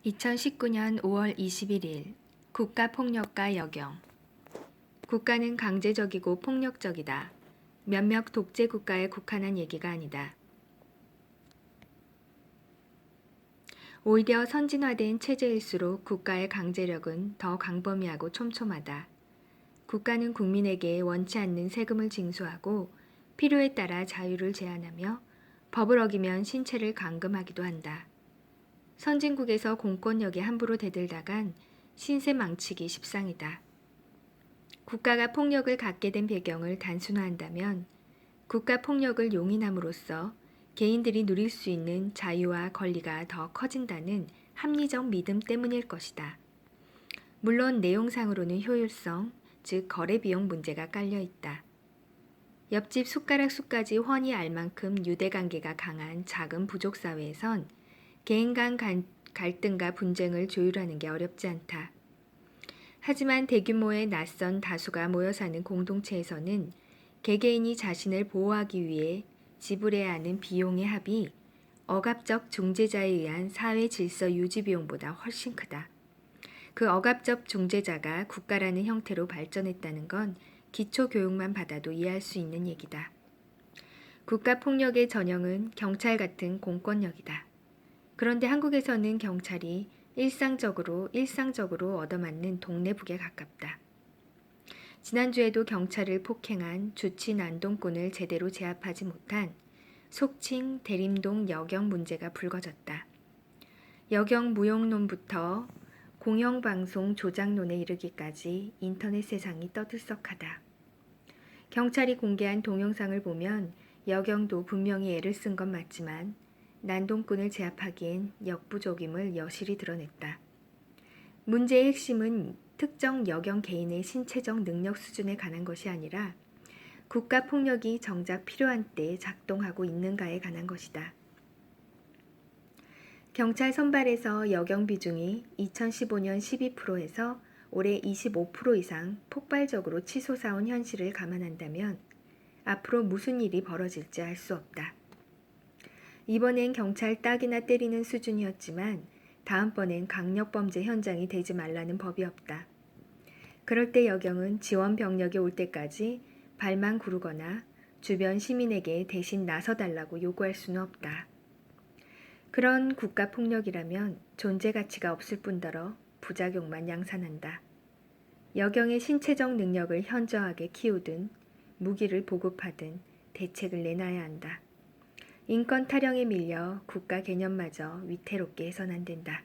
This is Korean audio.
2019년 5월 21일 국가폭력가 여경. 국가는 강제적이고 폭력적이다. 몇몇 독재 국가에 국한한 얘기가 아니다. 오히려 선진화된 체제일수록 국가의 강제력은 더 광범위하고 촘촘하다. 국가는 국민에게 원치 않는 세금을 징수하고 필요에 따라 자유를 제한하며 법을 어기면 신체를 감금하기도 한다. 선진국에서 공권력에 함부로 대들다간 신세 망치기 십상이다. 국가가 폭력을 갖게 된 배경을 단순화한다면 국가 폭력을 용인함으로써 개인들이 누릴 수 있는 자유와 권리가 더 커진다는 합리적 믿음 때문일 것이다. 물론 내용상으로는 효율성, 즉 거래 비용 문제가 깔려 있다. 옆집 숟가락 쑥까지 훤히 알 만큼 유대관계가 강한 작은 부족 사회에선 개인 간 갈등과 분쟁을 조율하는 게 어렵지 않다. 하지만 대규모의 낯선 다수가 모여 사는 공동체에서는 개개인이 자신을 보호하기 위해 지불해야 하는 비용의 합이 억압적 중재자에 의한 사회 질서 유지 비용보다 훨씬 크다. 그 억압적 중재자가 국가라는 형태로 발전했다는 건 기초 교육만 받아도 이해할 수 있는 얘기다. 국가 폭력의 전형은 경찰 같은 공권력이다. 그런데 한국에서는 경찰이 일상적으로 얻어맞는 동네북에 가깝다. 지난주에도 경찰을 폭행한 주치 난동꾼을 제대로 제압하지 못한 속칭 대림동 여경 문제가 불거졌다. 여경 무용론부터 공영방송 조작론에 이르기까지 인터넷 세상이 떠들썩하다. 경찰이 공개한 동영상을 보면 여경도 분명히 애를 쓴 건 맞지만 난동꾼을 제압하기엔 역부족임을 여실히 드러냈다. 문제의 핵심은 특정 여경 개인의 신체적 능력 수준에 관한 것이 아니라 국가 폭력이 정작 필요한 때 작동하고 있는가에 관한 것이다. 경찰 선발에서 여경 비중이 2015년 12%에서 올해 25% 이상 폭발적으로 치솟아온 현실을 감안한다면 앞으로 무슨 일이 벌어질지 알 수 없다. 이번엔 경찰 딱이나 때리는 수준이었지만 다음번엔 강력범죄 현장이 되지 말라는 법이 없다. 그럴 때 여경은 지원 병력이 올 때까지 발만 구르거나 주변 시민에게 대신 나서달라고 요구할 수는 없다. 그런 국가 폭력이라면 존재 가치가 없을 뿐더러 부작용만 양산한다. 여경의 신체적 능력을 현저하게 키우든 무기를 보급하든 대책을 내놔야 한다. 인권 타령에 밀려 국가 개념마저 위태롭게 해선 안 된다.